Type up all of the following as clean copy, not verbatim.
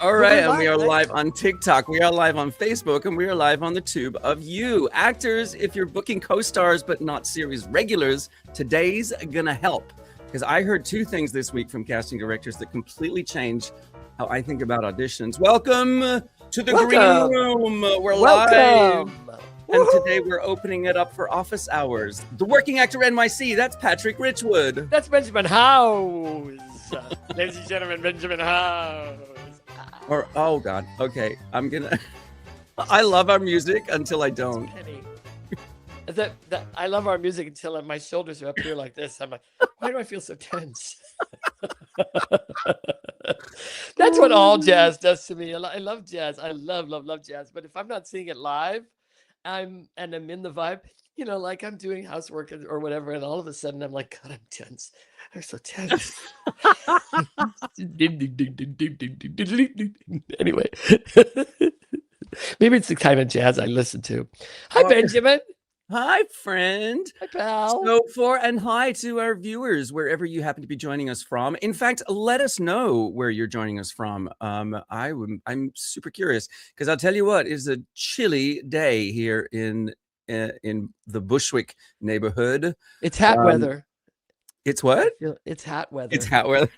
All But right, we're and we are live. live on TikTok, we are live on Facebook, and we are live on the tube of you. Actors, if you're booking co-stars but not series regulars, today's gonna help. Because I heard two things this week from casting directors that completely change how I think about auditions. Welcome to the green room. We're live. And today we're opening it up for office hours. The Working Actor NYC, that's Patrick Richwood. That's Benjamin Howes. Ladies and gentlemen, Benjamin Howes. Or, oh God, okay, I'm gonna, I love our music until I don't. I love our music until my shoulders are up here like this. I'm like, why do I feel so tense? That's what all jazz does to me. I love jazz. I love jazz. But if I'm not seeing it live, I'm in the vibe, you know, like I'm doing housework or whatever, and all of a sudden I'm like, God, I'm tense. I'm so tense. Anyway, maybe it's the kind of jazz I listen to. Hi, Benjamin. Hi, friend. Hi, pal. So hi to our viewers, wherever you happen to be joining us from. In fact, let us know where you're joining us from. I'm super curious, because I'll tell you what, it's a chilly day here in the Bushwick neighborhood. It's hat weather. It's what? It's hat weather. It's hat weather.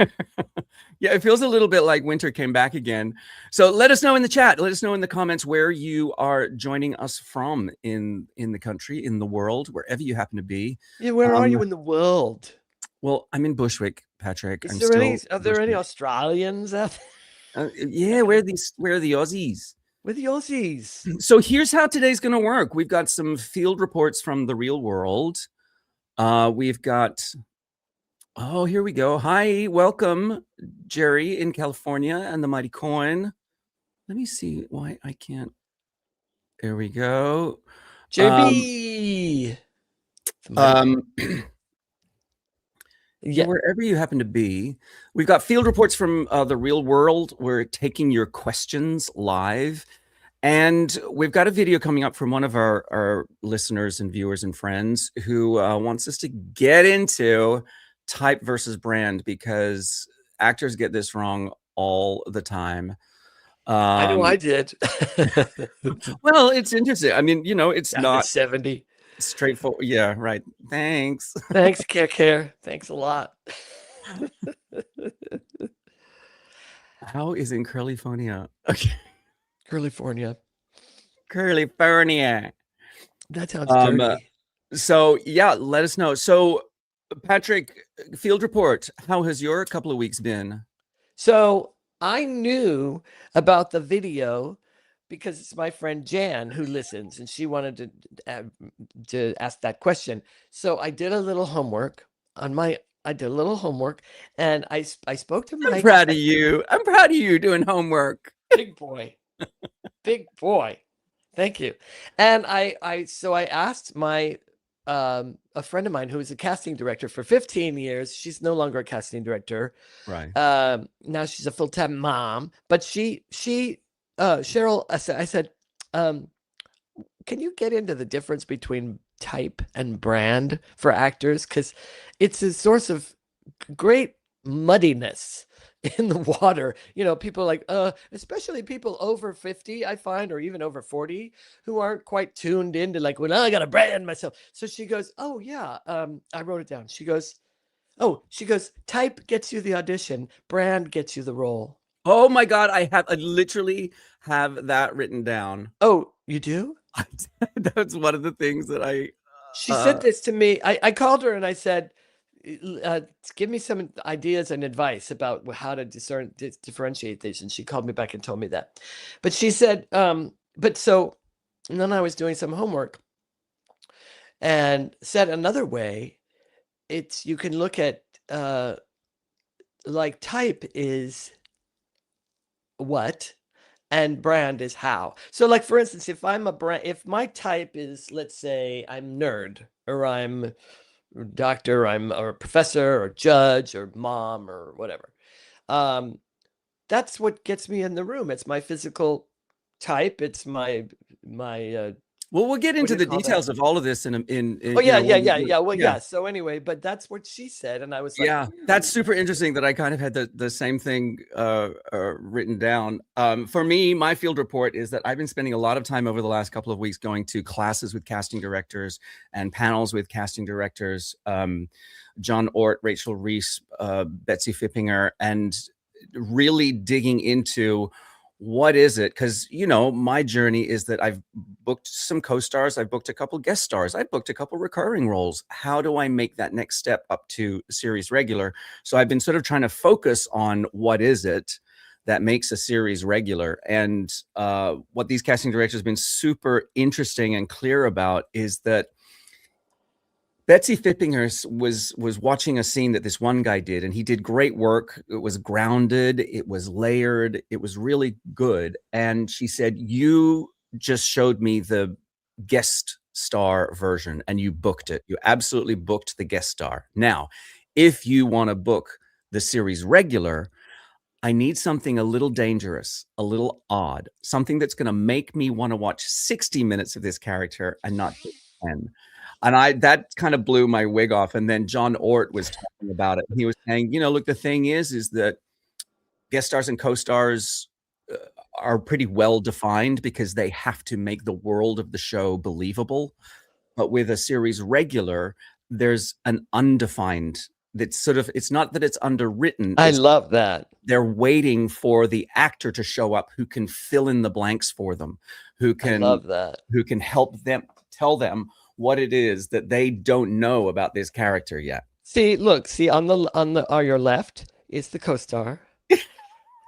Yeah, it feels a little bit like winter came back again. So let us know in the chat. Let us know in the comments where you are joining us from in the country, in the world, wherever you happen to be. Yeah, where are you in the world? Well, I'm in Bushwick, Patrick. Are there any Australians out there? Yeah, where are the Aussies? We're the Aussies. So here's how today's going to work. We've got some field reports from the real world. We've got... Oh, here we go. Hi, welcome, Jerry in California and the Mighty Coin. Let me see why I can't. There we go. JB. Yeah, wherever you happen to be. We've got field reports from the real world. We're taking your questions live. And we've got a video coming up from one of our listeners and viewers and friends who wants us to get into type versus brand, because actors get this wrong all the time. I know I did. Well, it's interesting. I mean, you know, it's not 70 straightforward. Yeah, right. Thanks. Thanks, care. Thanks a lot. How is in Curlyphonia? Okay. Curlyfornia. That sounds dirty. So yeah, let us know. So Patrick, field report, how has your couple of weeks been? So I knew about the video because it's my friend Jan who listens, and she wanted to ask that question. So I did a little homework and I spoke to Mike. I'm proud of you. I'm proud of you doing homework. Big boy. Big boy. Thank you. And I asked my a friend of mine who was a casting director for 15 years. She's no longer a casting director. Right. Now she's a full-time mom, but Cheryl, I said, can you get into the difference between type and brand for actors? Because it's a source of great muddiness in the water. You know, people like, especially people over 50, I find, or even over 40, who aren't quite tuned into like, well, I got to brand myself. So she goes, oh yeah, I wrote it down. She goes, type gets you the audition, brand gets you the role. Oh my God, I literally have that written down. Oh, you do? That's one of the things that she said this to me. I called her and I said, give me some ideas and advice about how to differentiate these. And she called me back and told me that. But she said, and then I was doing some homework and said another way, you can look at like type is what and brand is how. So like, for instance, if I'm a brand, if my type is, let's say I'm nerd, or I'm doctor, I'm a professor or judge or mom or whatever, that's what gets me in the room. It's my physical type. It's my Well, we'll get What do into you the call that? details of all of this in Oh you yeah, know, yeah, when yeah, we yeah. Well, yeah. yeah. So anyway, but that's what she said, and I was like, Yeah, that's super interesting that I kind of had the same thing written down. For me, my field report is that I've been spending a lot of time over the last couple of weeks going to classes with casting directors and panels with casting directors, John Ort, Rachel Reese, Betsy Fippinger, and really digging into what is it? Because, you know, my journey is that I've booked some co-stars, I've booked a couple guest stars, I've booked a couple recurring roles. How do I make that next step up to series regular? So I've been sort of trying to focus on what is it that makes a series regular. And what these casting directors have been super interesting and clear about is that Betsy Fippinger was watching a scene that this one guy did, and he did great work. It was grounded, it was layered, it was really good. And she said, "You just showed me the guest star version, and you booked it. You absolutely booked the guest star. Now, if you want to book the series regular, I need something a little dangerous, a little odd, something that's going to make me want to watch 60 minutes of this character and not just 10." And that kind of blew my wig off. And then John Ort was talking about it. He was saying, you know, look, the thing is that guest stars and co-stars uh, are pretty well defined because they have to make the world of the show believable. But with a series regular, there's an undefined, that's sort of, it's not that it's underwritten, I it's love that. they're waiting for the actor to show up who can fill in the blanks for them, who I can love that. help them, tell them what it is that they don't know about this character yet. See, look, see on your left is the co-star,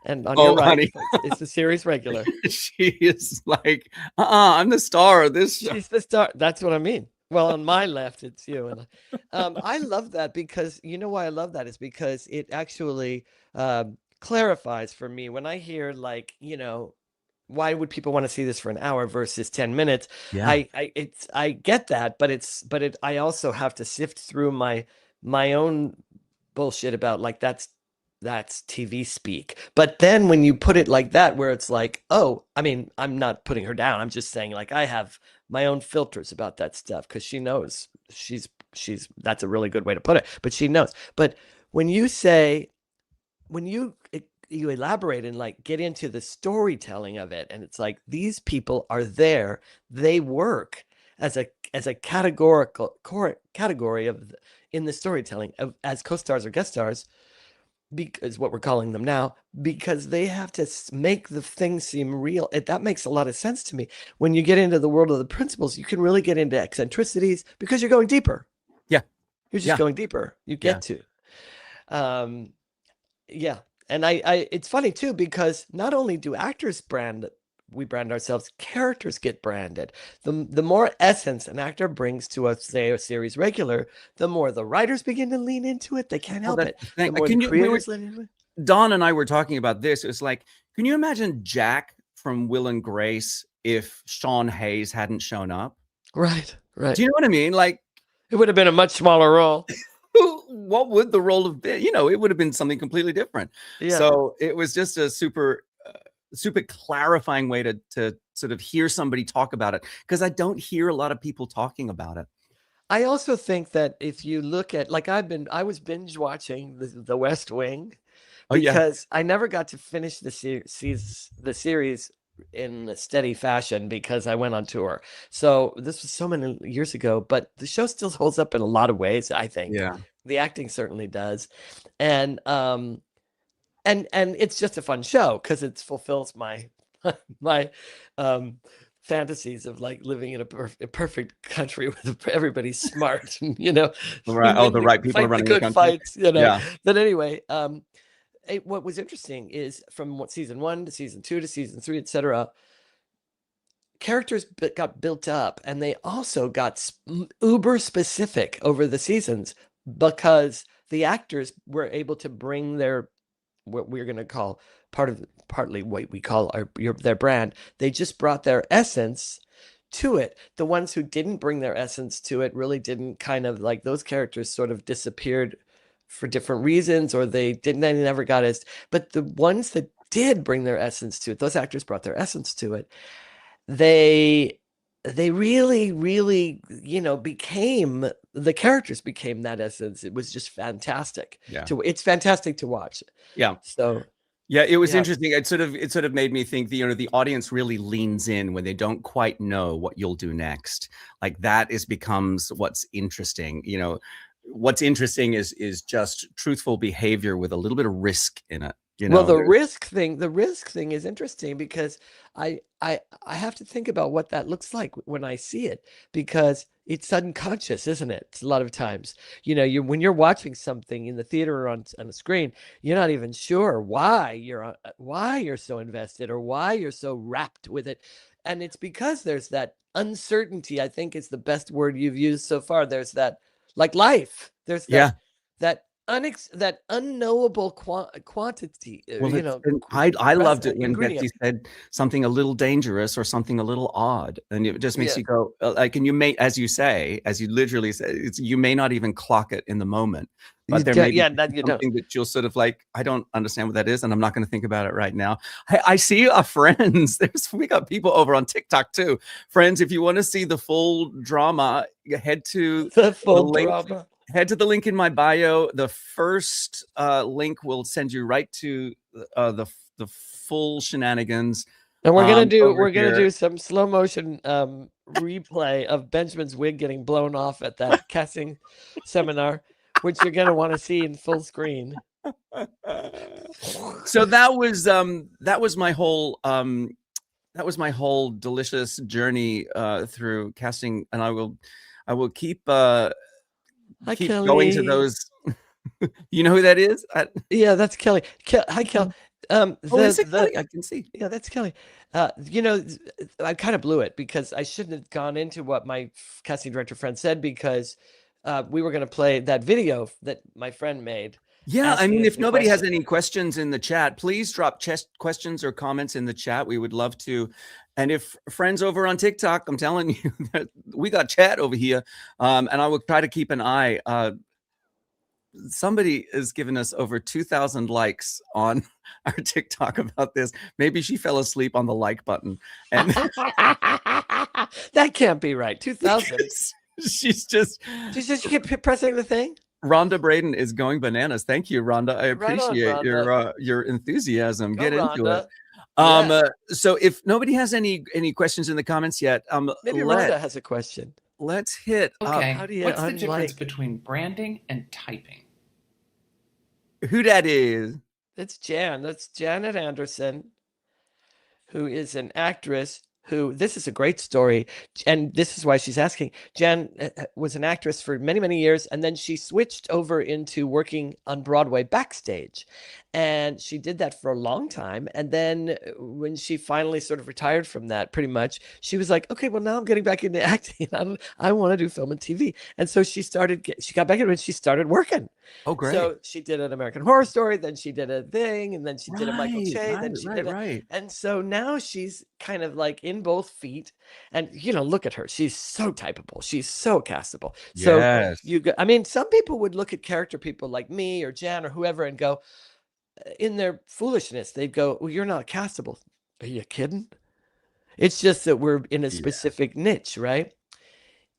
and on your Oh, right honey, is the series regular. she is like, I'm the star of this show. She's the star. That's what I mean. Well, on my left, it's you. And I love that because you know why I love that is because it actually clarifies for me when I hear like, you know, why would people want to see this for an hour versus 10 minutes? Yeah. I get that, but I also have to sift through my own bullshit about like that's TV speak. But then when you put it like that, where it's like, oh, I mean, I'm not putting her down. I'm just saying like I have my own filters about that stuff because she knows she's that's a really good way to put it. But she knows. But when you say when you elaborate and like get into the storytelling of it, and it's like these people are there, they work as a category of in the storytelling of, as co-stars or guest stars is what we're calling them now, because they have to make the thing seem real. That makes a lot of sense to me. When you get into the world of the principles, you can really get into eccentricities because you're going deeper. Yeah. You're just Yeah. going deeper. You Yeah. get to. Yeah. And I it's funny too, because not only do actors we brand ourselves, characters get branded. The more essence an actor brings to a, say, a series regular, the more the writers begin to lean into it. They can't Well, help that's it. the thing. The more the creators lean into it. Don and I were talking about this. It was like, can you imagine Jack from Will and Grace if Sean Hayes hadn't shown up? Right, right. Do you know what I mean? Like, it would have been a much smaller role. What would the role have been? You know, it would have been something completely different. Yeah. So it was just a super clarifying way to sort of hear somebody talk about it, because I don't hear a lot of people talking about it. I also think that if you look at like I was binge watching the West Wing because I never got to finish the series in a steady fashion because I went on tour. So this was so many years ago, but the show still holds up in a lot of ways, I think. Yeah. The acting certainly does. And it's just a fun show because it fulfills my my fantasies of like living in a perfect country where everybody's smart and you know Right. Oh, the right people are running the country. fights, you know. Yeah. But anyway, what was interesting is from season 1 to season 2 to season 3, etc., characters got built up, and they also got uber specific over the seasons because the actors were able to bring their what we're going to call partly what we call their brand. They just brought their essence to it. The ones who didn't bring their essence to it really didn't, kind of like those characters sort of disappeared for different reasons, or they never got as, but the ones that did bring their essence to it, those actors brought their essence to it. They they really, really, became the characters became that essence. It was just fantastic. Yeah. It's fantastic to watch. Yeah. So Yeah, it was yeah, interesting. It sort of made me think the audience really leans in when they don't quite know what you'll do next. Like that becomes what's interesting. What's interesting is just truthful behavior with a little bit of risk in it. well, the risk thing is interesting because I have to think about what that looks like when I see it, because it's unconscious, isn't it? It's a lot of times, when you're watching something in the theater or on a screen, you're not even sure why you're so invested or why you're so wrapped with it, and it's because there's that uncertainty. I think is the best word you've used so far. There's that, like life. There's Yeah. that unknowable quantity, Well, and I loved it when Betsy ingredient. said something a little dangerous or something a little odd, and it just makes Yeah, you go like, and you may, as you literally say, you may not even clock it in the moment, but there may be yeah, that you don't. something that you'll sort of like, I don't understand what that is, and I'm not going to think about it right now. I see our friends. We got people over on TikTok too. Friends, if you want to see the full drama, head to The the full link. drama. Head to the link in my bio. The first link will send you right to the full shenanigans. And we're gonna Over do here. some slow motion replay of Benjamin's wig getting blown off at that casting seminar, which you're gonna want to see in full screen. So that was my whole delicious journey through casting, and I will keep Hi, going to Kelly. those. You know who that is? Yeah, that's Kelly. Hi, Kelly. Oh, is it Kelly? I can see. Yeah, that's Kelly. I kind of blew it because I shouldn't have gone into what my casting director friend said, because we were going to play that video that my friend made. Yeah, I asking mean, us if the nobody has question. any questions in the chat, please drop questions or comments in the chat. We would love to. And if friends over on TikTok, I'm telling you that we got chat over here, and I will try to keep an eye. Somebody has given us over 2,000 likes on our TikTok about this. Maybe she fell asleep on the like button, and That can't be right. 2,000. she's just She kept pressing the thing. Rhonda Braden is going bananas. Thank you, Rhonda. I Right on, appreciate Rhonda. your enthusiasm. Go, Get into it. Rhonda. Yeah. So if nobody has any questions in the comments yet, Maybe Rhonda has a question. let's hit up. Okay. How do you What's the difference unlike? between branding and typing? Who that is? It's Jan. That's Janet Anderson, who is an actress who, this is a great story, and this is why she's asking. Jan was an actress for many, many years, and then she switched over into working on Broadway backstage, and she did that for a long time. And then when she finally sort of retired from that, pretty much, she was like, okay, well, now I'm getting back into acting. I want to do film and TV. And so she got back into it, and she started working. Oh, great. So she did an American Horror Story, then she did a thing, and then she did a Michael Che, then she did right. and so now she's kind of like in both feet. And look at her. She's so typable. She's so castable. So Yes. I mean, some people would look at character people like me or Jan or whoever and go, in their foolishness, they'd go, well, you're not castable. Are you kidding? It's just that we're in a specific niche, right?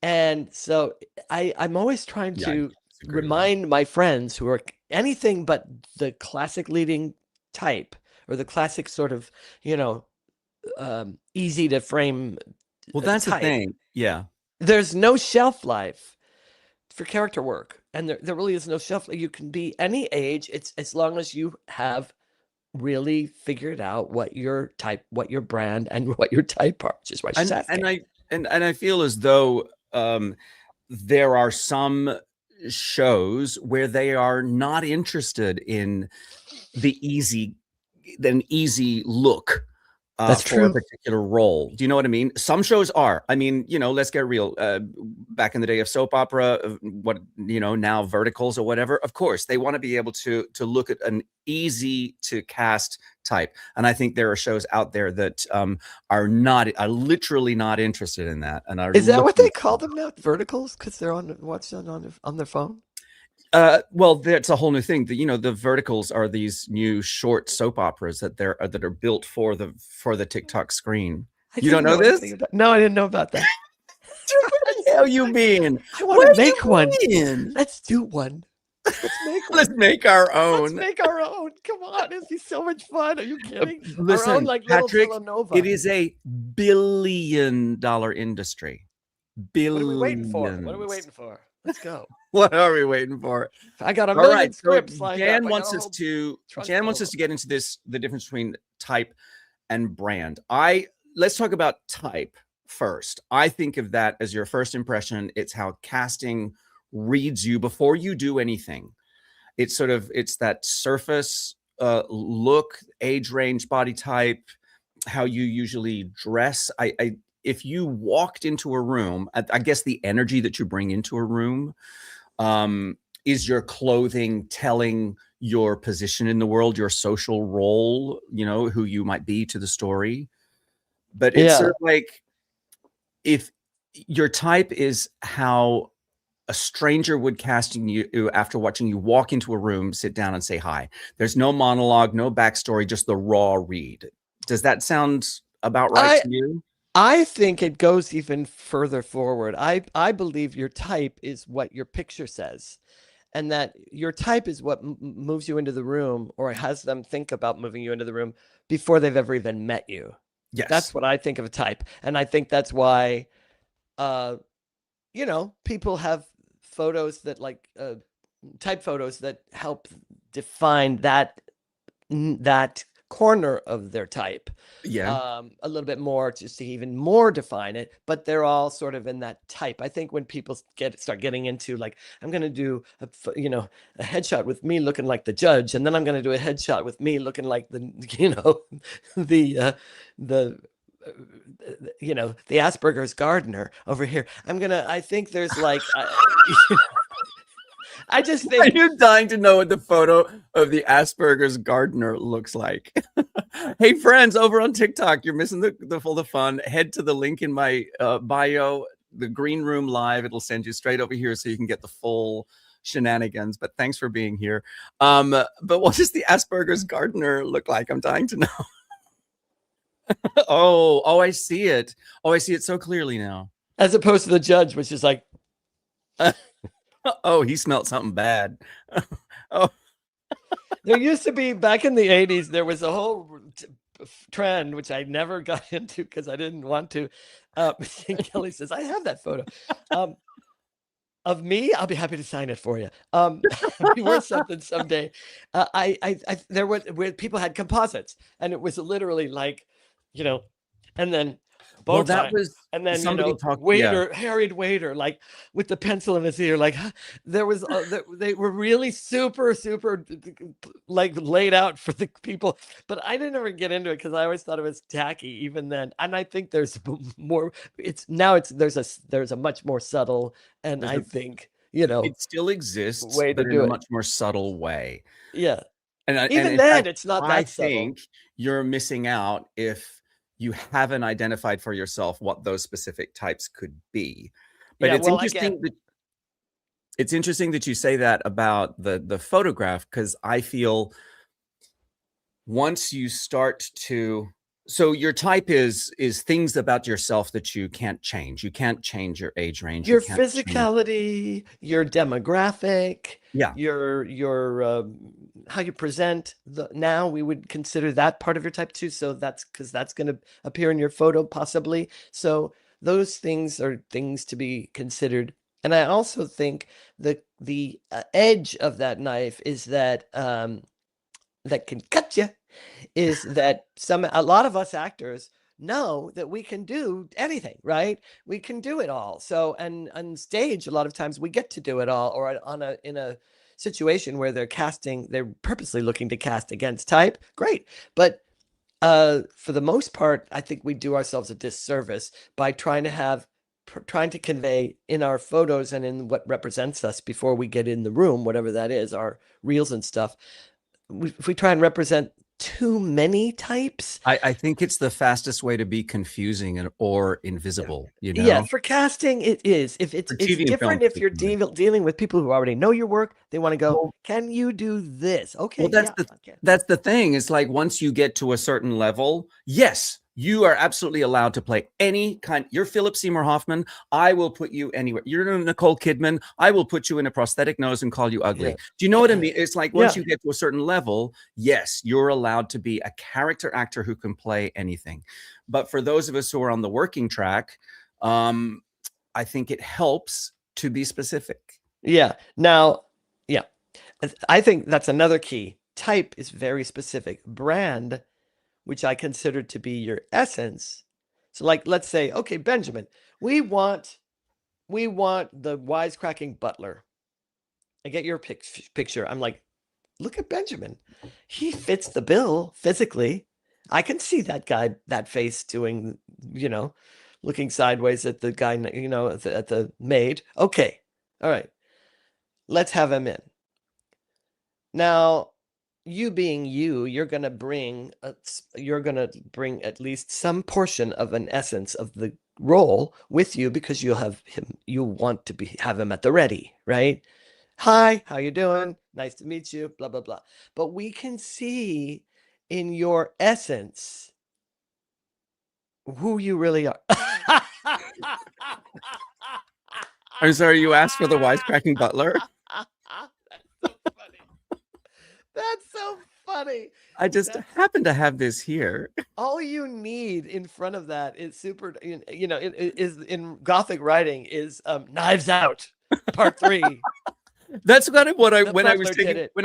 And so I'm always trying Yeah, I to disagree with that. remind my friends who are anything but the classic leading type, or the classic sort of, easy to frame. Well, that's the type. thing. Yeah. There's no shelf life for character work, and there really is no shelf life. You can be any age. It's as long as you have really figured out what your type, what your brand, and what your type are, which is why she's asking. And I feel as though there are some shows where they are not interested in an easy look That's for a true. particular role. Do you know what I mean? Some shows are. I mean, let's get real. Back in the day of soap opera, now verticals or whatever, of course, they want to be able to look at an easy to cast type. And I think there are shows out there that are literally not interested in that. And is that what they call them now? Verticals? Because they're watching on their phone? Well, that's a whole new thing. The verticals are these new short soap operas that are built for the TikTok screen. You don't know this? No, I didn't know about that. Where the hell you been? I want Where to make you one. been? Let's do one. Let's make one. Let's make our Let's own. make our own. Come on, it'd be so much fun. Are you kidding? Listen, our own, like, little Patrick, Villanova. it is a billion-dollar industry. Billions. What are we waiting for? What are we waiting for? Let's go. What are we waiting for? I got a All million right, so scripts lined up. Jan I wants got a us whole to trunk Jan wants full us to get into this, the difference between type and brand. Let's talk about type first. I think of that as your first impression. It's how casting reads you before you do anything. It's that surface look, age range, body type, how you usually dress. If you walked into a room, I guess the energy that you bring into a room, is your clothing telling your position in the world, your social role, who you might be to the story. But it's sort of like, if your type is how a stranger would casting you after watching you walk into a room, sit down and say hi. There's no monologue, no backstory, just the raw read. Does that sound about right to you? I think it goes even further forward. I believe your type is what your picture says, and that your type is what moves you into the room, or has them think about moving you into the room before they've ever even met you. Yes. That's what I think of a type. And I think that's why, people have photos that type photos that help define that corner of their type. Yeah. A little bit more, just to even more define it, but they're all sort of in that type. I think when people start getting into, like, I'm going to do a headshot with me looking like the judge, and then I'm going to do a headshot with me looking like the Asperger's gardener over here. I think there's like, I just think. Are you dying to know what the photo of the Asperger's gardener looks like? Hey, friends, over on TikTok, you're missing the fun. Head to the link in my bio, the Green Room Live. It'll send you straight over here so you can get the full shenanigans. But thanks for being here. But what does the Asperger's gardener look like? I'm dying to know. Oh, I see it. Oh, I see it so clearly now. As opposed to the judge, which is like, oh, he smelled something bad. Oh, there used to be, back in the 80s, there was a whole trend, which I never got into because I didn't want to. Kelly says, I have that photo of me. I'll be happy to sign it for you. Be worth something someday. There were, where people had composites, and it was literally like, and then well, that was, and then waiter, harried waiter, like with the pencil in his ear, like there was they were really super like laid out for the people, but I didn't ever get into it because I always thought it was tacky even then. And I think there's more. There's a much more subtle, and I think it still exists, way to but do in a it. much more subtle way. Yeah, and even then, it's not that I subtle. think you're missing out if you haven't identified for yourself what those specific types could be. But it's interesting that you say that about the photograph, because I feel once you start to, so your type is things about yourself that you can't change. You can't change your age range, your physicality, your demographic, your how you present. Now we would consider that part of your type too. So that's because that's going to appear in your photo possibly. So those things are things to be considered. And I also think the edge of that knife is that that can cut you, is that a lot of us actors know that we can do anything, right? We can do it all. So, and on stage, a lot of times we get to do it all, or in a situation where they're purposely looking to cast against type. Great. But for the most part, I think we do ourselves a disservice by trying to convey in our photos and in what represents us before we get in the room, whatever that is, our reels and stuff. If we try and represent too many types, I think it's the fastest way to be confusing or invisible. Yeah, for casting it is. If it's different if you're dealing with people who already know your work, they want to go, can you do this? Okay. Well, that's the thing. It's like once you get to a certain level, yes, You are absolutely allowed to play any kind. You're Philip Seymour Hoffman. I will put you anywhere. You're Nicole Kidman. I will put you in a prosthetic nose and call you ugly. Yeah. Do you know what I mean? It's like once Yeah. you get to a certain level, yes, you're allowed to be a character actor who can play anything. But for those of us who are on the working track, I think it helps to be specific. Yeah. Now, yeah, I think that's another key. Type is very specific. Brand, which I consider to be your essence. So like, let's say, okay, Benjamin, we want the wisecracking butler. I get your picture. I'm like, look at Benjamin. He fits the bill physically. I can see that guy, that face doing, looking sideways at the guy, at the maid. Okay. All right. Let's have him in. Now, you being you, you're going to bring at least some portion of an essence of the role with you, because you'll have him, you want to have him at the ready, right? Hi, how you doing? Nice to meet you, blah, blah, blah. But we can see in your essence who you really are. I'm sorry, you asked for the wisecracking butler? That's so funny. I just happen to have this here. All you need in front of that is it is in Gothic writing is Knives Out, Part 3. That's kind of what when I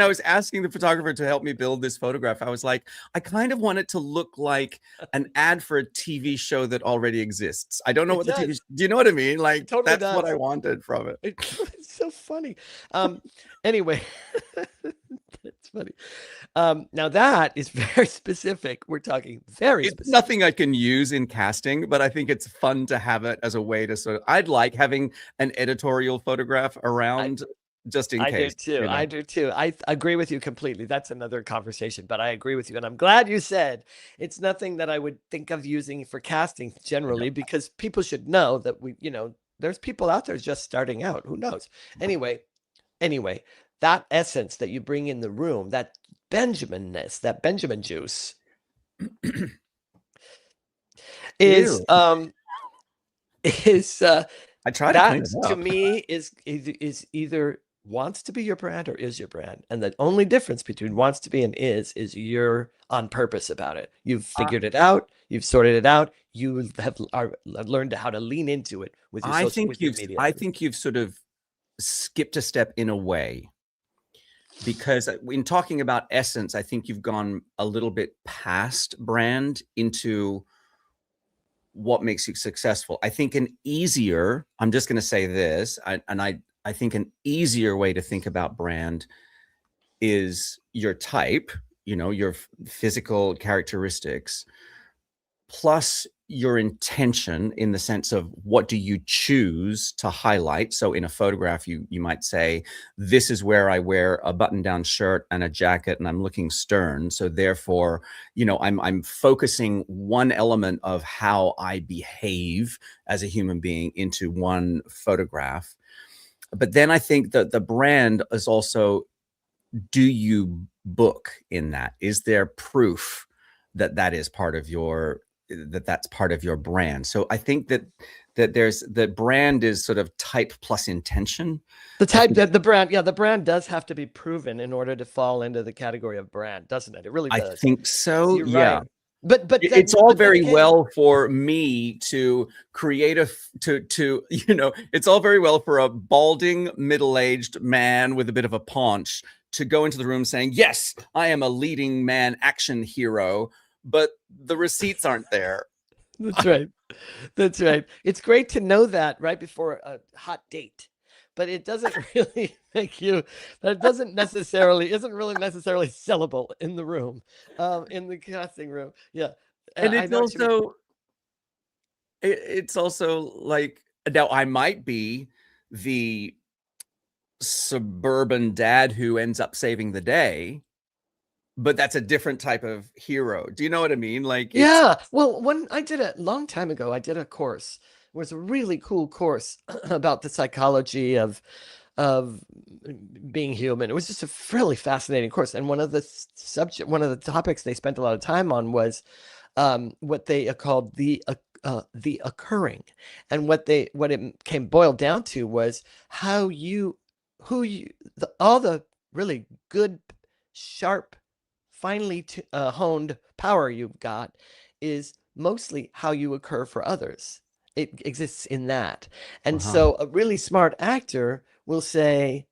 was asking the photographer to help me build this photograph, I was like, I kind of want it to look like an ad for a TV show that already exists. I don't know what the TV. Do you know what I mean? Like, totally that's what I wanted from it. It's so funny. Anyway, that's funny. Now that is very specific. We're talking very specific. It's nothing I can use in casting, but I think it's fun to have it as a way to sort of. I'd like having an editorial photograph around. Just in case. I do too. I agree with you completely. That's another conversation, but I agree with you. And I'm glad you said it's nothing that I would think of using for casting generally, because people should know that there's people out there just starting out. Who knows? Anyway, that essence that you bring in the room, that Benjaminness, that Benjamin juice is I try that to clean it up. To me is either wants to be your brand or is your brand. And the only difference between wants to be and is you're on purpose about it. You've figured it out. You've sorted it out. You have learned how to lean into it with your media. I think you've sort of skipped a step in a way, because in talking about essence, I think you've gone a little bit past brand into what makes you successful. I think I'm just going to say this, I think an easier way to think about brand is your type, your physical characteristics, plus your intention in the sense of what do you choose to highlight. So in a photograph, you might say, this is where I wear a button-down shirt and a jacket and I'm looking stern. So therefore, I'm focusing one element of how I behave as a human being into one photograph. But then I think that the brand is also, do you book in that? Is there proof that that's part of your brand? So I think that the brand is sort of type plus intention. The brand does have to be proven in order to fall into the category of brand, doesn't it? It really does. I think so. You're yeah. Right. But it's all very well for me to create it's all very well for a balding middle-aged man with a bit of a paunch to go into the room saying, yes, I am a leading man action hero, but the receipts aren't there. That's right. That's right. It's great to know that right before a hot date, but it doesn't really isn't really necessarily sellable in the room, in the casting room. Yeah. And it's also like, now I might be the suburban dad who ends up saving the day, but that's a different type of hero. Do you know what I mean? Like, yeah. Well, when I did a long time ago, I did a course. It was a really cool course about the psychology of being human. It was just a really fascinating course. And one of the topics they spent a lot of time on was what they are called the occurring, and what it came boiled down to was how you, all the really good, sharp, finely honed power you've got is mostly how you occur for others. It exists in that. And so a really smart actor will pay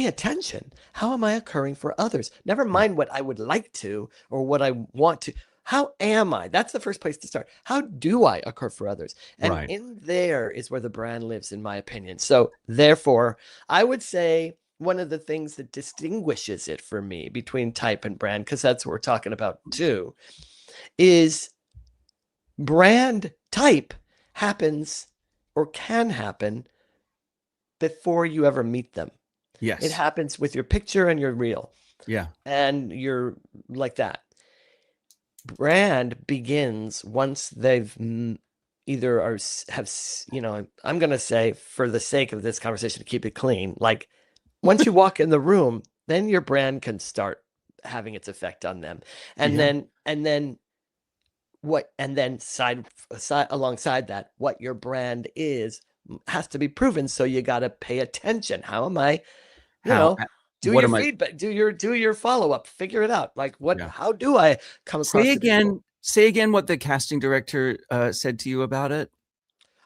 attention. How am I occurring for others? Never mind what I would like to or what I want to. How am I? That's the first place to start. How do I occur for others? And in there is where the brand lives, in my opinion. So therefore, I would say one of the things that distinguishes it for me between type and brand, because that's what we're talking about too, is brand type happens or can happen before you ever meet them. Yes. It happens with your picture and your reel. Yeah. And you're like that. Brand begins once they've either I'm going to say, for the sake of this conversation, to keep it clean, like once you walk in the room, then your brand can start having its effect on them. And then side alongside that, what your brand is has to be proven. So you got to pay attention. How am I, do your feedback, do your follow-up, figure it out. Like how do I come across? Say again what the casting director said to you about it.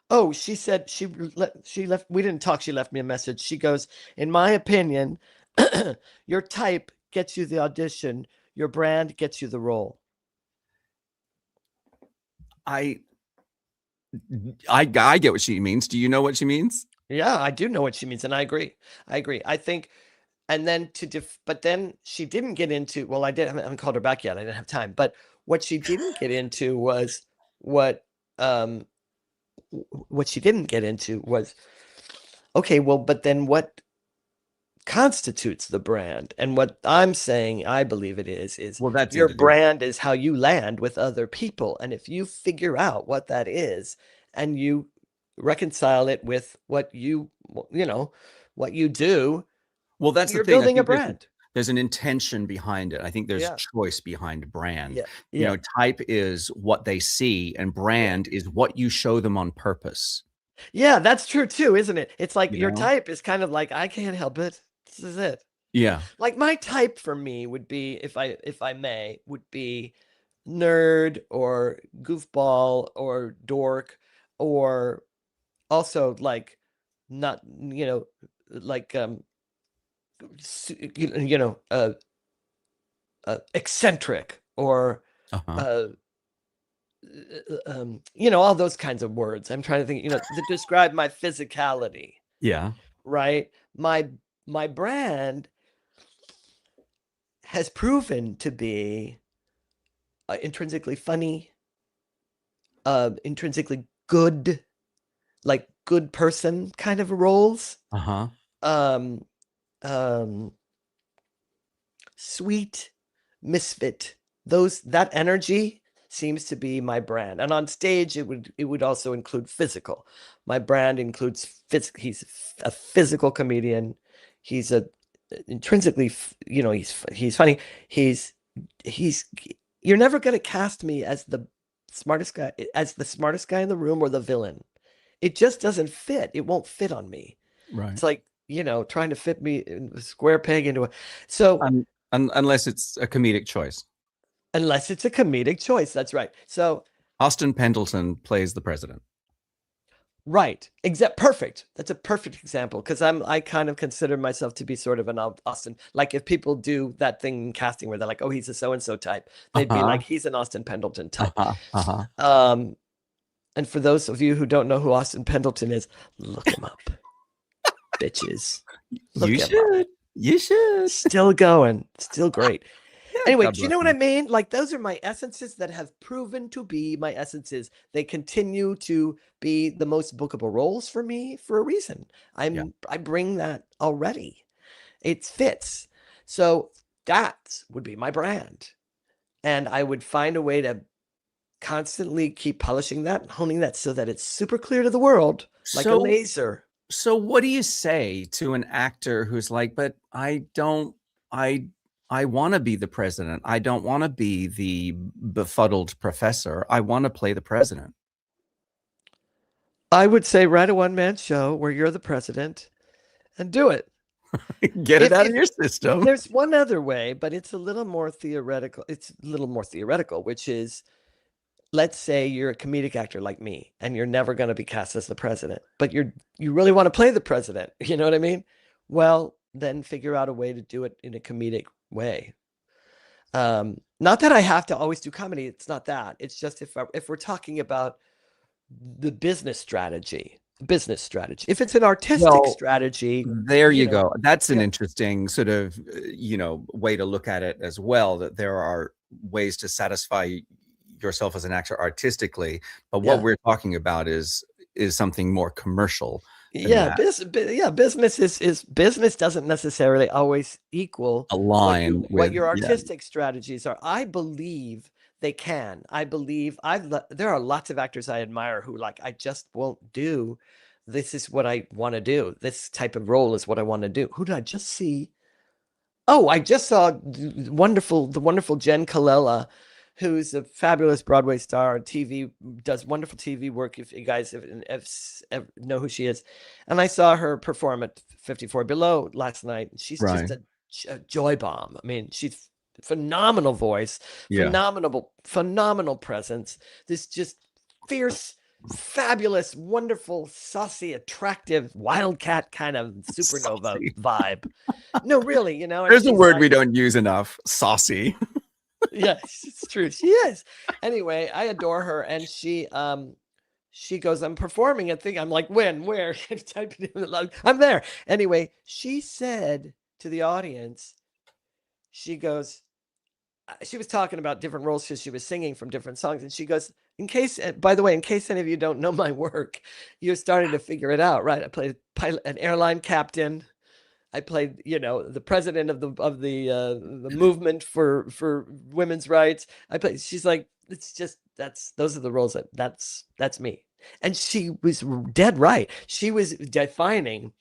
Oh, she said she left. We didn't talk. She left me a message. She goes, in my opinion, your type gets you the audition. Your brand gets you the role. I get what she means. Do you know what she means? Yeah, I do know what she means, and I agree. I think, and then but then she didn't get into. Well, I haven't called her back yet. I didn't have time. But what she didn't get into was okay. Well, but then what constitutes the brand? And what I'm saying, I believe it is that's your brand is how you land with other people. And if you figure out what that is and you reconcile it with what you do, well, that's you're the thing. Building a brand. There's an intention behind it. I think there's choice behind brand. Yeah. Type is what they see, and brand is what you show them on purpose. Yeah, that's true too, isn't it? It's like your type is kind of like, I can't help it. This is it. Yeah. Like my type for me would be, if I may, would be nerd or goofball or dork, or also like not, like eccentric or all those kinds of words. I'm trying to think, to describe my physicality. Yeah. Right. My brand has proven to be intrinsically funny, intrinsically good, like good person kind of roles. Sweet, misfit, that energy seems to be my brand. And on stage, it would also include physical. My brand includes he's a physical comedian. He's intrinsically, he's funny. You're never going to cast me as the smartest guy in the room or the villain. It just doesn't fit. It won't fit on me. Right. It's like, trying to fit me in a square peg into unless it's a comedic choice. Unless it's a comedic choice. That's right. So Austin Pendleton plays the president. Right. Perfect. That's a perfect example, because I kind of consider myself to be sort of an Austin. Like if people do that thing in casting where they're like, oh, he's a so-and-so type, they'd be like, he's an Austin Pendleton type. And for those of you who don't know who Austin Pendleton is, look him up. Bitches. You should. Still going. Still great. Anyway, God do you know what I mean? Like, those are my essences that have proven to be my essences. They continue to be the most bookable roles for me for a reason. I bring that already. It fits. So that would be my brand. And I would find a way to constantly keep polishing that and honing that so that it's super clear to the world, like a laser. So what do you say to an actor who's like, but I I want to be the president. I don't want to be the befuddled professor. I want to play the president. I would say write a one-man show where you're the president and do it. Get it out of your system. There's one other way, but it's a little more theoretical. Which is, let's say you're a comedic actor like me and you're never going to be cast as the president, but you really want to play the president. You know what I mean? Well, then figure out a way to do it in a comedic way. Not that I have to always do comedy. It's not that. It's just if we're talking about the business strategy. If it's an artistic strategy, there you go. That's an interesting sort of, way to look at it as well, that there are ways to satisfy yourself as an actor artistically, but what we're talking about is something more commercial. Business is business doesn't necessarily always equal align what your artistic strategies are. I believe they can. I believe there are lots of actors I admire who I just won't do. This is what I want to do. This type of role is what I want to do. Who did I just see? Oh, I just saw the wonderful Jen Colella, who's a fabulous Broadway star, TV, does wonderful TV work. If you guys ever know who she is. And I saw her perform at 54 Below last night. She's just a joy bomb. I mean, she's phenomenal voice, phenomenal presence. This just fierce, fabulous, wonderful, saucy, attractive, wildcat kind of supernova vibe. No, really, There's a word we don't use enough: saucy. Yes, it's true. She is. Anyway, I adore her, and she goes, "I'm performing a thing." I'm like, "When? Where?" I'm there. Anyway, she said to the audience, she goes, she was talking about different roles because she was singing from different songs, and she goes, by the way, in case any of you don't know my work, you're starting to figure it out, right? I played an airline captain. I played, the president of the movement for women's rights. She's like, it's just, those are the roles that's me. And she was dead right. She was defining,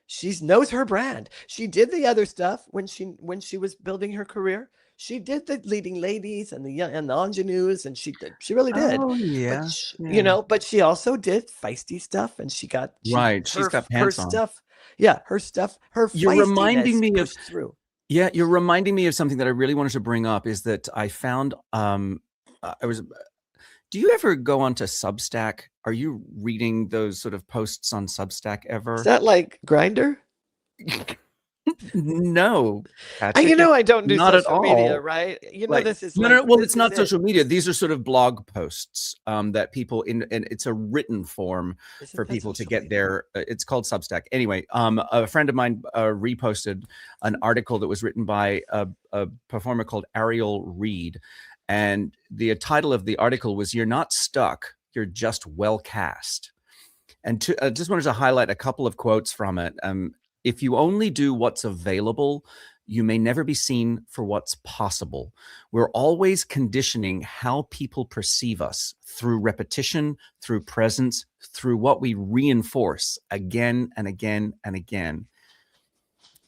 she knows her brand. She did the other stuff when she was building her career. She did the leading ladies and the ingenues, and she really did. Oh, yeah. But, but she also did feisty stuff, and she's got her stuff. Yeah, her stuff. You're reminding me of through. Yeah, you're reminding me of something that I really wanted to bring up. Is that I found do you ever go onto Substack? Are you reading those sort of posts on Substack ever? Is that like Grindr? No, Patrick, I don't do social media, right? This is no. Well, it's not social media. These are sort of blog posts that people and it's a written form for people to get their. It's called Substack. Anyway, a friend of mine reposted an article that was written by a performer called Ariel Reed, and the title of the article was "You're not stuck. You're just well cast." And I just wanted to highlight a couple of quotes from it. If you only do what's available, you may never be seen for what's possible. We're always conditioning how people perceive us through repetition, through presence, through what we reinforce again and again and again.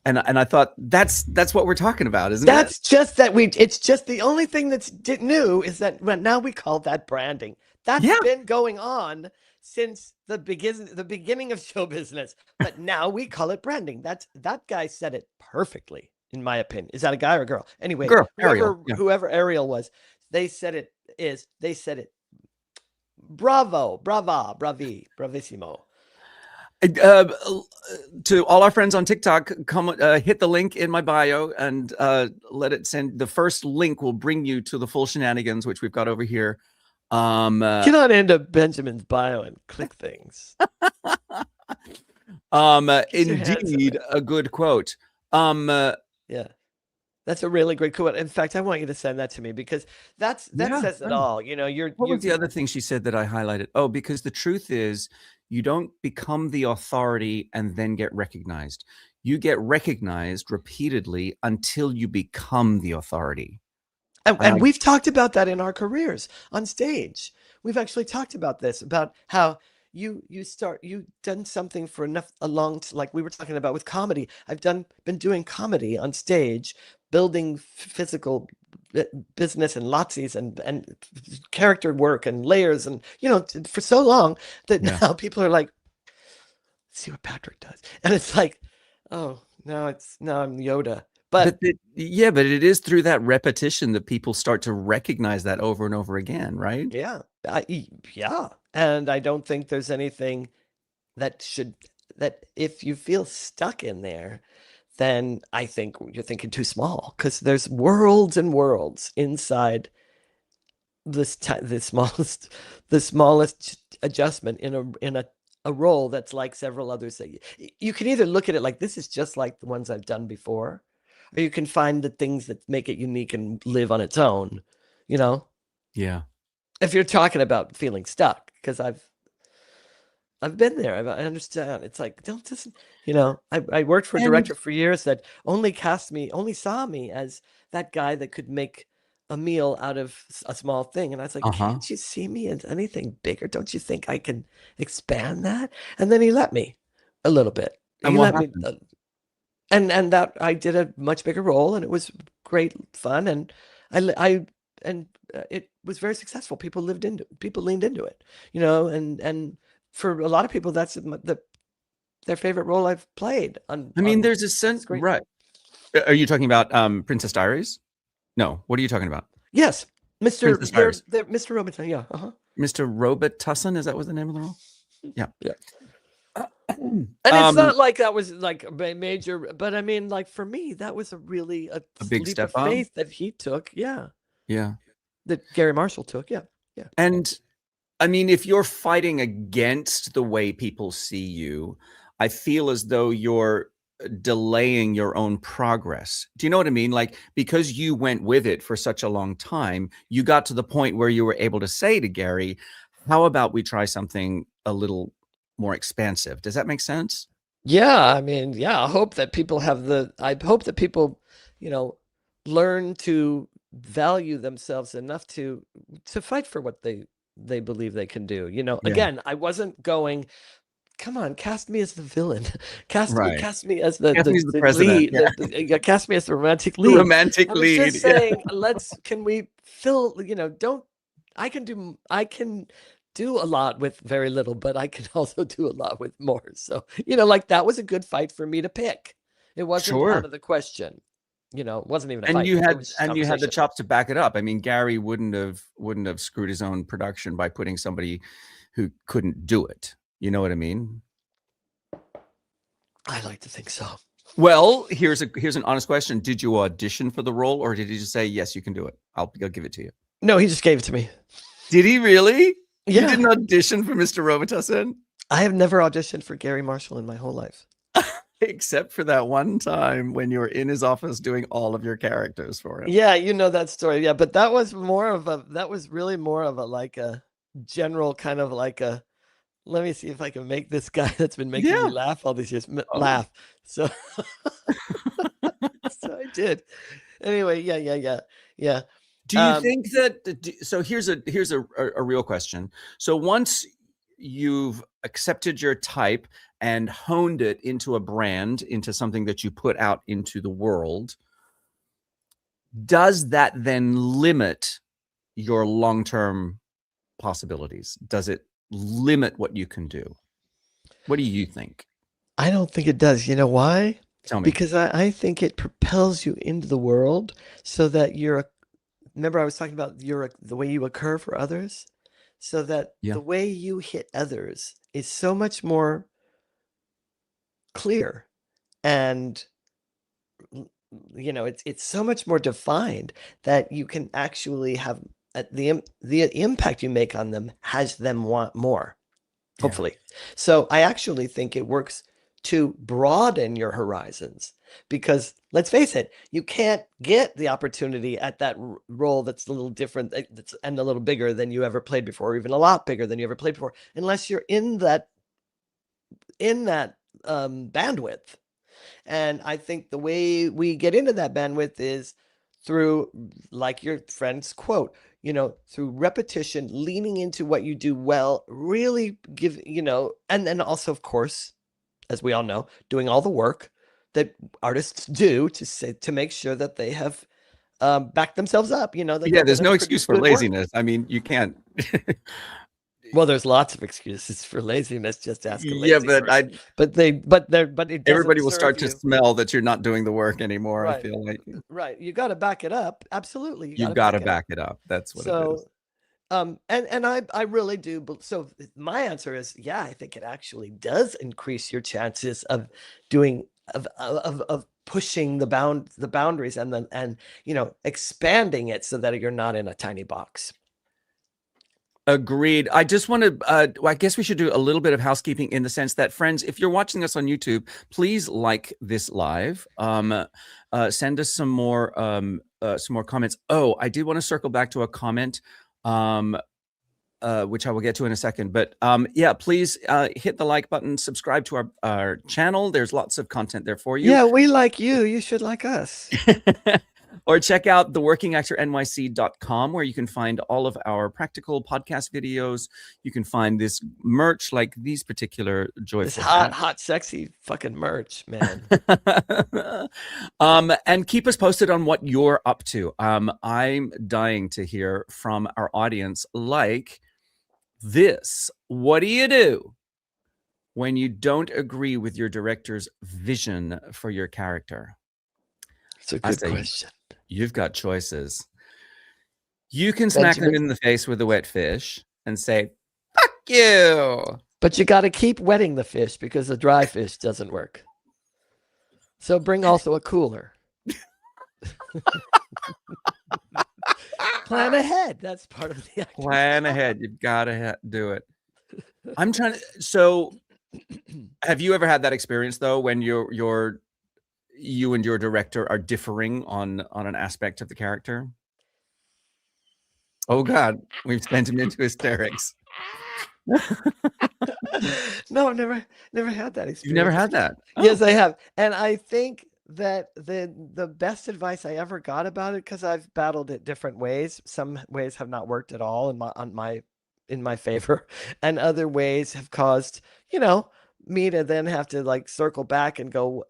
And I thought that's what we're talking about, isn't it? That's just that it's just the only thing that's new is that now we call that branding. That's been going on since the beginning of show business, but now we call it branding. That guy said it perfectly, in my opinion. Is that a guy or a girl? Anyway, whoever Ariel was, they said it. Bravo, brava, bravi, bravissimo. To all our friends on TikTok, come hit the link in my bio and let it send. The first link will bring you to the full shenanigans, which we've got over here. Get on into Benjamin's bio and click things. Indeed, a good quote. Yeah, that's a really great quote. In fact, I want you to send that to me because that says it all. What was the other thing she said that I highlighted? Oh, because the truth is, you don't become the authority and then get recognized. You get recognized repeatedly until you become the authority. And we've talked about that in our careers on stage. We've actually talked about this, about how you've done something for like we were talking about with comedy. I've been doing comedy on stage, building physical business and lotsies and character work and layers, and for so long that now people are like, see what Patrick does, and it's like, oh, now I'm Yoda. But it is through that repetition that people start to recognize that over and over again, right? Yeah. Yeah. And I don't think there's anything that if you feel stuck in there, then I think you're thinking too small, because there's worlds and worlds inside the smallest adjustment in a role that's like several others that you can either look at it like this is just like the ones I've done before, or you can find the things that make it unique and live on its own, Yeah. if you're talking about feeling stuck, because I've been there. I understand. It's like, don't just, I worked for a director for years that only saw me as that guy that could make a meal out of a small thing. And I was like, can't you see me as anything bigger? Don't you think I can expand that? And then he let me a little bit. And he what let happened? me, and that I did a much bigger role, and it was great fun. And it was very successful. People leaned into it, and for a lot of people, that's their favorite role I've played. There's a sense, right? Are you talking about Princess Diaries? No. What are you talking about? Yes, Mr. Mr. Robitussin. Yeah. Mr. Robitussin, is that what the name of the role? Yeah. Yeah. And it's not like that was like a major, but I mean, like, for me, that was a big leap step of faith that he took. Yeah. Yeah. That Gary Marshall took. Yeah. Yeah. And if you're fighting against the way people see you, I feel as though you're delaying your own progress. Do you know what I mean? Like, because you went with it for such a long time, you got to the point where you were able to say to Gary, how about we try something a little more expansive? Does that make sense? Yeah. I hope that people learn to value themselves enough to fight for what they believe they can do. Again, I wasn't going, come on, cast me as the villain. Cast me as the president. lead. Cast me as the romantic The lead. romantic I was lead. just saying, can we fill, I can do a lot with very little, but I can also do a lot with more. So, like, that was a good fight for me to pick. It wasn't out of the question. It wasn't even a fight. You had the chops to back it up. Gary wouldn't have screwed his own production by putting somebody who couldn't do it. You know what I mean? I like to think so. Well, here's an honest question. Did you audition for the role, or did he just say, yes, you can do it? I'll give it to you. No, he just gave it to me. Did he really? Yeah. You didn't audition for Mr. Robitussin? I have never auditioned for Gary Marshall in my whole life. Except for that one time when you were in his office doing all of your characters for him. Yeah, you know that story. Yeah, but that was really more of a, like, a general kind of like a, let me see if I can make this guy that's been making me laugh all these years laugh. So, so I did. Anyway, yeah. Do you think that? So here's a real question. So once you've accepted your type and honed it into a brand, into something that you put out into the world, does that then limit your long-term possibilities? Does it limit what you can do? What do you think? I don't think it does. You know why? Tell me. Because I think it propels you into the world so that remember I was talking about the way you occur for others, so that the way you hit others is so much more clear, and it's so much more defined that you can actually have the impact you make on them has them want more, hopefully. So I actually think it works to broaden your horizons, because let's face it, you can't get the opportunity at that role that's a little different and a little bigger than you ever played before, or even a lot bigger than you ever played before, unless you're in that bandwidth. And I think the way we get into that bandwidth is through, like your friend's quote, through repetition, leaning into what you do well, really give, and then also, of course, as we all know, doing all the work that artists do to make sure that they have backed themselves up, that Yeah, they're there's going to no produce excuse for good work. laziness. I mean, you can't. Well, there's lots of excuses for laziness. Just ask a Yeah, lazy but person. But it doesn't everybody will serve start to you. smell that you're not doing the work anymore. I Right. feel like Right. You got to back it up. Absolutely. you've got to back it up. That's what it is. So, and I really do. So my answer is, yeah, I think it actually does increase your chances of doing of pushing the boundaries and expanding it so that you're not in a tiny box. Agreed. I just want to, I guess we should do a little bit of housekeeping in the sense that, friends, if you're watching us on YouTube, please like this live. Send us some more comments. Oh, I did want to circle back to a comment, which I will get to in a second. But yeah, please hit the like button, subscribe to our channel. There's lots of content there for you. Yeah, we like you. You should like us. Or check out the workingactornyc.com, where you can find all of our practical podcast videos. You can find this merch, like these particular joyful This hot, sexy fucking merch, man. And keep us posted on what you're up to. I'm dying to hear from our audience, like this. What do you do when you don't agree with your director's vision for your character? It's a good question. You've got choices. You can smack them in the face with a wet fish and say, fuck you. But you got to keep wetting the fish because the dry fish doesn't work. So bring also a cooler. Plan ahead. That's part of the acting. Plan ahead. You've got to do it. I'm trying to. So have you ever had that experience, though, when you and your director are differing on an aspect of the character? Oh God, we've sent him into hysterics. No, I've never had that experience. You've never had that? Oh. Yes, I have. And I think that the best advice I ever got about it, because I've battled it different ways. Some ways have not worked at all in my favor, and other ways have caused, me to then have to like circle back and go,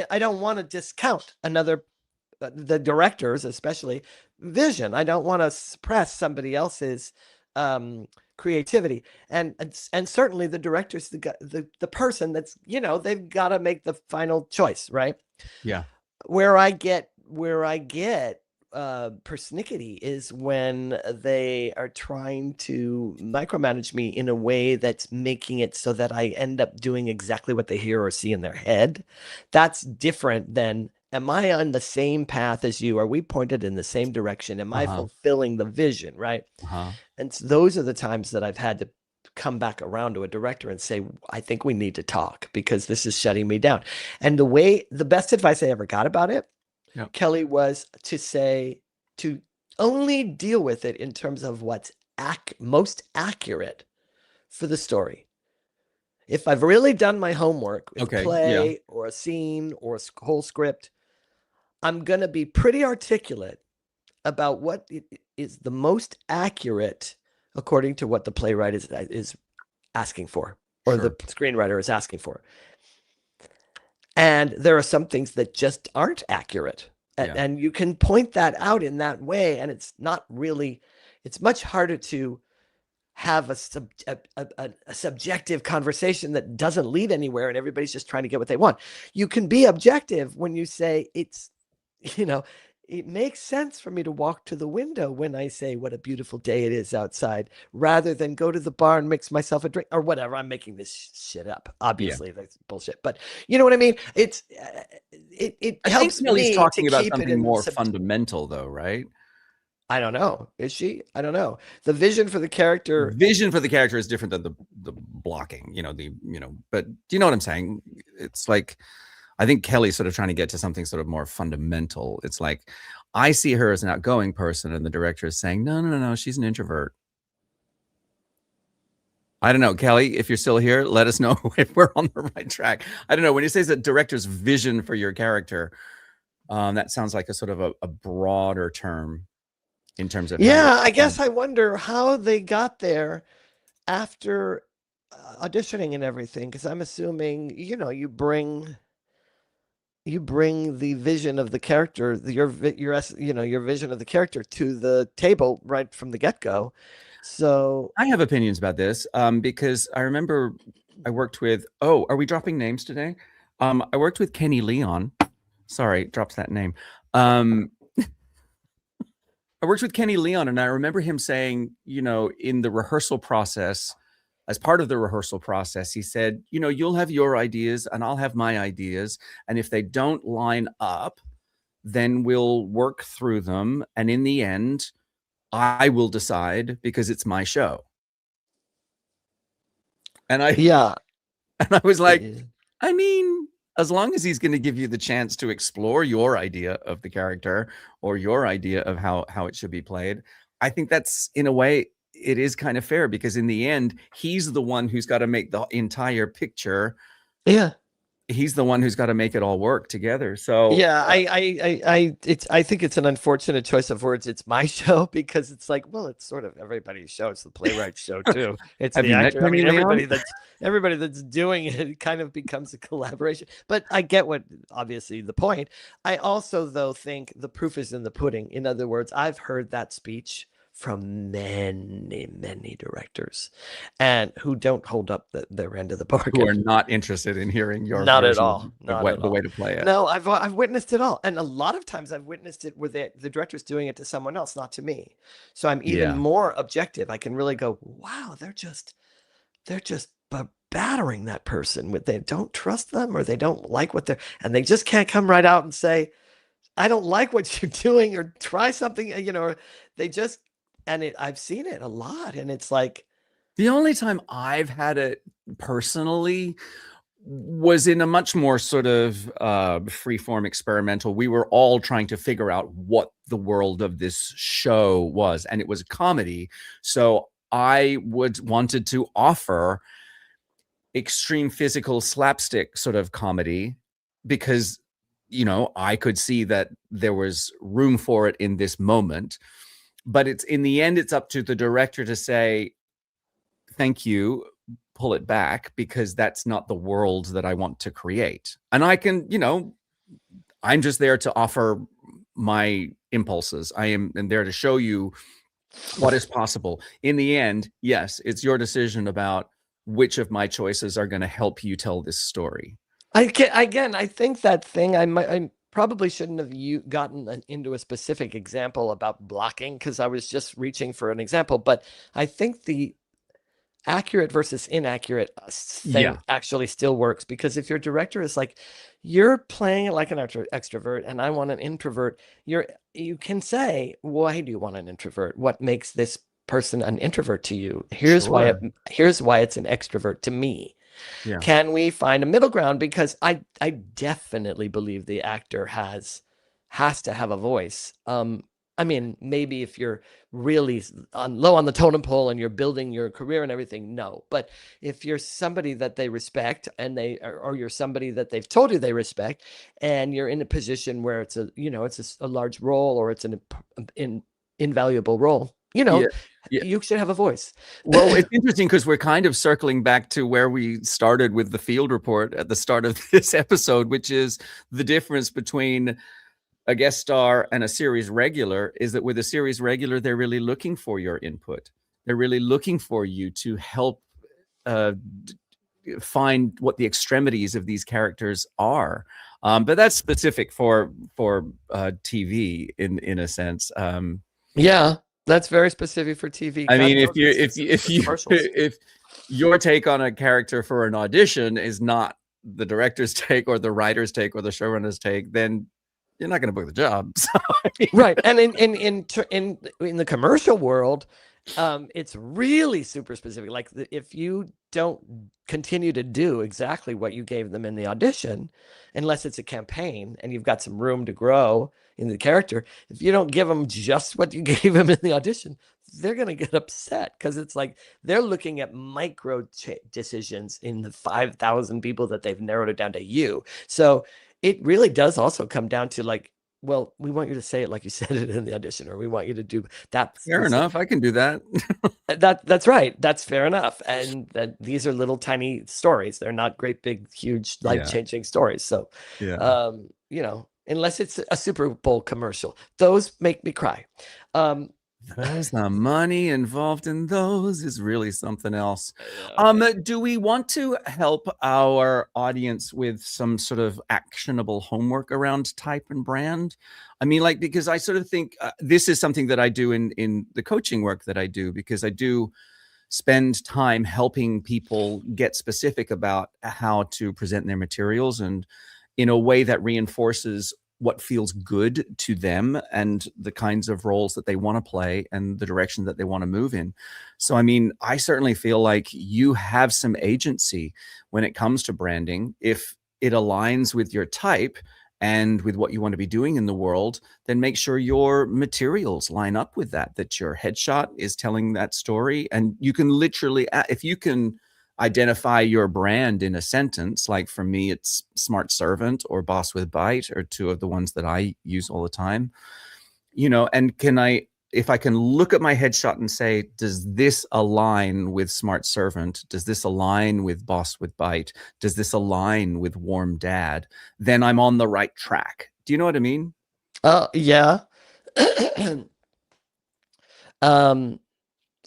I don't want to discount the directors, especially vision. I don't want to suppress somebody else's creativity, and certainly the director's the person that's, they've got to make the final choice, right? Yeah. Where I get persnickety is when they are trying to micromanage me in a way that's making it so that I end up doing exactly what they hear or see in their head. That's different than, am I on the same path as you? Are we pointed in the same direction? Am I fulfilling the vision, right? And so those are the times that I've had to come back around to a director and say, I think we need to talk because this is shutting me down. And the best advice I ever got about it, Kelly, was to say to only deal with it in terms of what's most accurate for the story. If I've really done my homework with a play or a scene or a whole script, I'm going to be pretty articulate about what is the most accurate according to what the playwright is asking for, or the screenwriter is asking for. And there are some things that just aren't accurate. And you can point that out in that way. And it's not really, it's much harder to have a subjective conversation that doesn't lead anywhere and everybody's just trying to get what they want. You can be objective when you say it's, it makes sense for me to walk to the window when I say what a beautiful day it is outside, rather than go to the bar and mix myself a drink or whatever. I'm making this shit up. Obviously, that's bullshit. But you know what I mean? It's it helps me talking to about keep something more fundamental, though, right? I don't know. Is she? I don't know. The vision for the character. Vision for the character is different than the blocking. But do you know what I'm saying? It's like, I think Kelly's sort of trying to get to something sort of more fundamental. It's like, I see her as an outgoing person, and the director is saying, no, she's an introvert. I don't know, Kelly, if you're still here, let us know if we're on the right track. I don't know. When you say the director's vision for your character, that sounds like a sort of a broader term. in terms of Yeah, I guess I wonder how they got there after auditioning and everything, because I'm assuming, you bring the vision of the character, your vision of the character to the table right from the get-go. So I have opinions about this because I remember I worked with, are we dropping names today? I worked with Kenny Leon. Sorry, drops that name. I worked with Kenny Leon, and I remember him saying, in the rehearsal process, as part of the rehearsal process, he said, you'll have your ideas and I'll have my ideas. And if they don't line up, then we'll work through them. And in the end, I will decide because it's my show. And yeah, and I was like, I mean, as long as he's going to give you the chance to explore your idea of the character or your idea of how it should be played, I think that's, in a way, it is kind of fair, because in the end, he's the one who's got to make the entire picture. Yeah. He's the one who's got to make it all work together. So yeah, I think it's an unfortunate choice of words. It's my show, because it's like, well, it's sort of everybody's show. It's the playwright's show too. It's the actor. I mean, everybody that's doing it kind of becomes a collaboration. But I get obviously the point. I also, though, think the proof is in the pudding. In other words, I've heard that speech from many directors, and who don't hold up their end of the bargain. Who are not interested in hearing your not at all, the way to play it. No, I've witnessed it all, and a lot of times I've witnessed it where the director's doing it to someone else, not to me. So I'm even more objective. I can really go, wow, they're just battering that person. They don't trust them, or they don't like what and they just can't come right out and say, I don't like what you're doing, or try something, or they just. And I've seen it a lot, and it's like, the only time I've had it personally was in a much more sort of freeform experimental. We were all trying to figure out what the world of this show was, and it was a comedy. So I wanted to offer extreme physical slapstick sort of comedy, because I could see that there was room for it in this moment. But in the end, it's up to the director to say, thank you, pull it back, because that's not the world that I want to create. And I can, I'm just there to offer my impulses. I am there to show you what is possible. In the end, yes, it's your decision about which of my choices are going to help you tell this story. I think that thing, I probably shouldn't have gotten into a specific example about blocking, because I was just reaching for an example. But I think the accurate versus inaccurate thing actually still works, because if your director is like, you're playing it like an extrovert and I want an introvert, you can say, why do you want an introvert? What makes this person an introvert to you? Here's why it's an extrovert to me. Yeah. Can we find a middle ground? Because I definitely believe the actor has to have a voice. I mean, maybe if you're really low on the totem pole and you're building your career and everything, no. But if you're somebody that they respect, and or you're somebody that they've told you they respect, and you're in a position where it's a large role, or it's an invaluable role, you should have a voice. Well, it's interesting, because we're kind of circling back to where we started with the field report at the start of this episode, which is the difference between a guest star and a series regular, is that with a series regular, they're really looking for your input. They're really looking for you to help find what the extremities of these characters are. But that's specific for TV in a sense. Yeah. That's very specific for TV. I mean, if your take on a character for an audition is not the director's take, or the writer's take, or the showrunner's take, then you're not going to book the job. So, right. And in the commercial world, it's really super specific. Like, if you don't continue to do exactly what you gave them in the audition, unless it's a campaign and you've got some room to grow in the character, if you don't give them just what you gave them in the audition, they're going to get upset, because it's like they're looking at micro decisions in the 5,000 people that they've narrowed it down to you. So it really does also come down to, like, well, we want you to say it like you said it in the audition, or we want you to do that. Fair enough. I can do that. That's right. That's fair enough. And that these are little tiny stories. They're not great, big, huge, life-changing stories. So, you know, unless it's a Super Bowl commercial, those make me cry. There's the money involved in those is really something else. Do we want to help our audience with some sort of actionable homework around type and brand? I mean, like, because I sort of think this is something that I do in the coaching work that I do, because I do spend time helping people get specific about how to present their materials and in a way that reinforces what feels good to them and the kinds of roles that they want to play and the direction that they want to move in. So, I mean, I certainly feel like you have some agency when it comes to branding. If it aligns with your type and with what you want to be doing in the world, then make sure your materials line up with that, that your headshot is telling that story. And you can literally, if you can identify your brand in a sentence, like for me, it's smart servant or boss with bite, or two of the ones that I use all the time, you know, and if I can look at my headshot and say, does this align with smart servant? Does this align with boss with bite? Does this align with warm dad? Then I'm on the right track. Do you know what I mean? Yeah.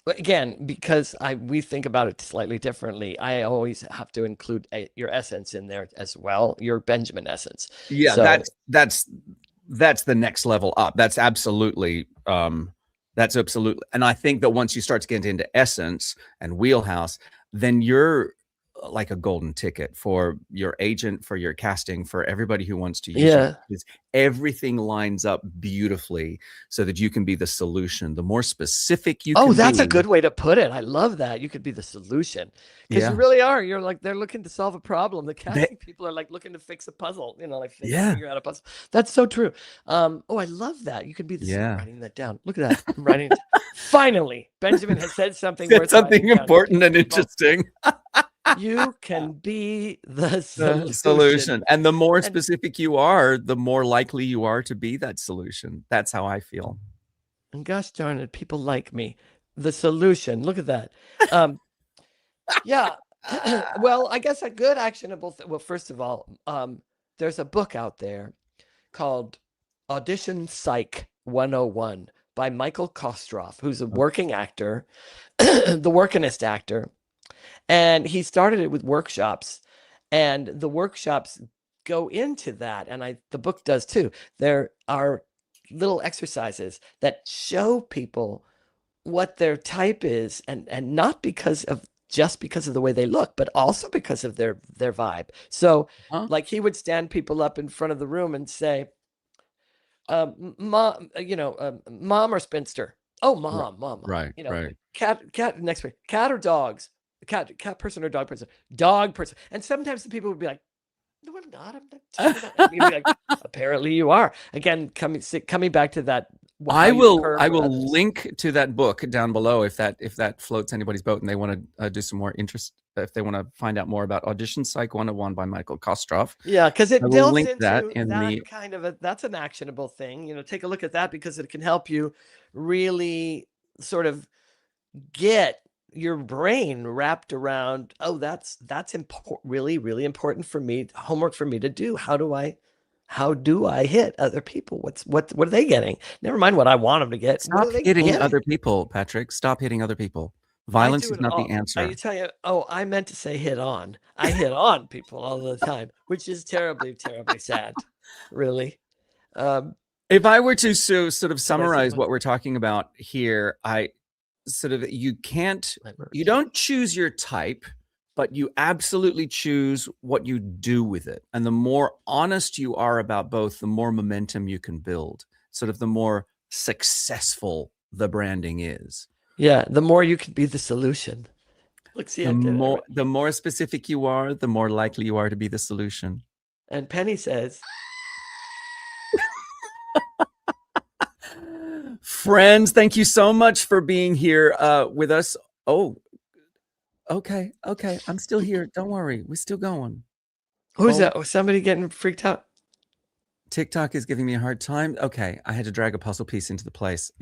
Again, because we think about it slightly differently, I always have to include your essence in there as well, your Benjamin essence. Yeah, so, that's the next level up. That's absolutely and I think that once you start to get into essence and wheelhouse, then you're like a golden ticket for your agent, for your casting, for everybody who wants to use you, because everything lines up beautifully so that you can be the solution. The more specific you can that's be, a good way to put it. I love that. You could be the solution, because you really are. You're like, they're looking to solve a problem. The casting people are like looking to fix a puzzle, you know, like figure out a puzzle. That's so true. I love that. You could be the I'm writing that down. Look at that. I'm writing it down. Finally, Benjamin has said something worth something important and interesting. You can be the solution. And the more specific you are, the more likely you are to be that solution. That's how I feel. And gosh darn it, people like me. The solution. Look at that. Yeah. Well, I guess a good actionable well, first of all, there's a book out there called Audition Psych 101 by Michael Kostroff, who's a working actor, the workingest actor. And he started it with workshops, and the workshops go into that. And the book does too. There are little exercises that show people what their type is, and not just because of the way they look, but also because of their vibe. So like he would stand people up in front of the room and say, mom, mom or spinster? Oh, mom. Right. You know, right. Cat next week. Cat or dogs? Cat person or dog person? Dog person. And sometimes the people would be like, no, I'm not. I'm not. And you'd be like, apparently you are. Again, coming back to that. I will link to that book down below if that floats anybody's boat and they want to do some more interest, if they want to find out more about Audition Psych 101 by Michael Kostroff. Yeah, because it delves into that kind of that's an actionable thing. You know, take a look at that, because it can help you really sort of get your brain wrapped around, that's important, really important for me, homework for me to do. How do I hit other people? What are they getting? Never mind what I want them to get. Stop hitting other people, Patrick. Stop hitting other people. Violence is not the answer. I tell you, I meant to say hit on. I hit on people all the time, which is terribly, terribly sad. Really. If I were to sort of summarize what we're talking about here, you don't choose your type, but you absolutely choose what you do with it. And the more honest you are about both, the more momentum you can build, sort of the more successful the branding is. Yeah, the more you can be the solution. Look, see, the more specific you are, the more likely you are to be the solution. And Penny says, friends, thank you so much for being here with us. Oh, okay. I'm still here. Don't worry. We're still going. Who's that? Was somebody getting freaked out? TikTok is giving me a hard time. Okay, I had to drag a puzzle piece into place.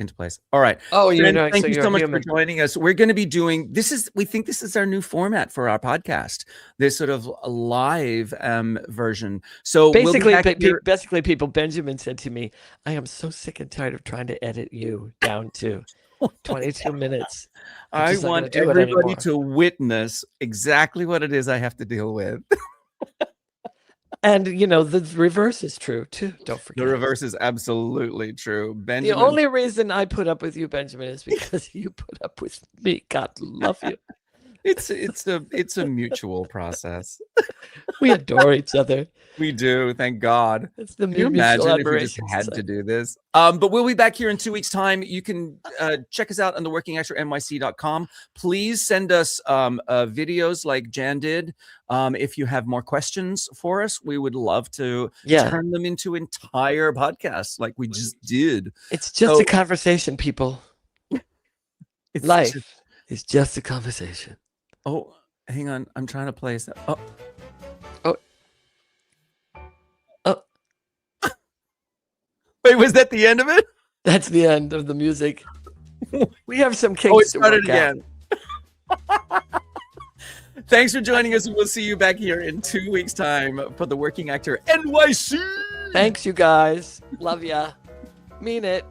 All right. Oh, you're Jen, doing thank so you you're so much human. for joining us. We're going to be doing we think this is our new format for our podcast. This sort of live version. So Basically, we'll be back here. basically, people. Benjamin said to me, "I am so sick and tired of trying to edit you down to 22 minutes. I'm I just not gonna want do it everybody anymore." to witness exactly what it is I have to deal with. And you know, the reverse is true too. Don't forget. The reverse is absolutely true. The Benjamin, only reason I put up with you, Benjamin, is because you put up with me. God love you. it's a mutual process. We adore each other. We do, thank God. It's the Can you mutual imagine if we just admiration had to society. do this? But we'll be back here in 2 weeks' time. You can check us out on the workingactornyc.com. Please send us videos like Jan did. If you have more questions for us, we would love to turn them into entire podcasts like we just did. It's just a conversation, people. Life is just a conversation. Oh, hang on. I'm trying to play that. Oh. Wait, was that the end of it? That's the end of the music. We have some kinks. Oh, it started to work again. Thanks for joining us. We'll see you back here in 2 weeks' time for the Working Actor NYC. Thanks, you guys. Love ya. Mean it.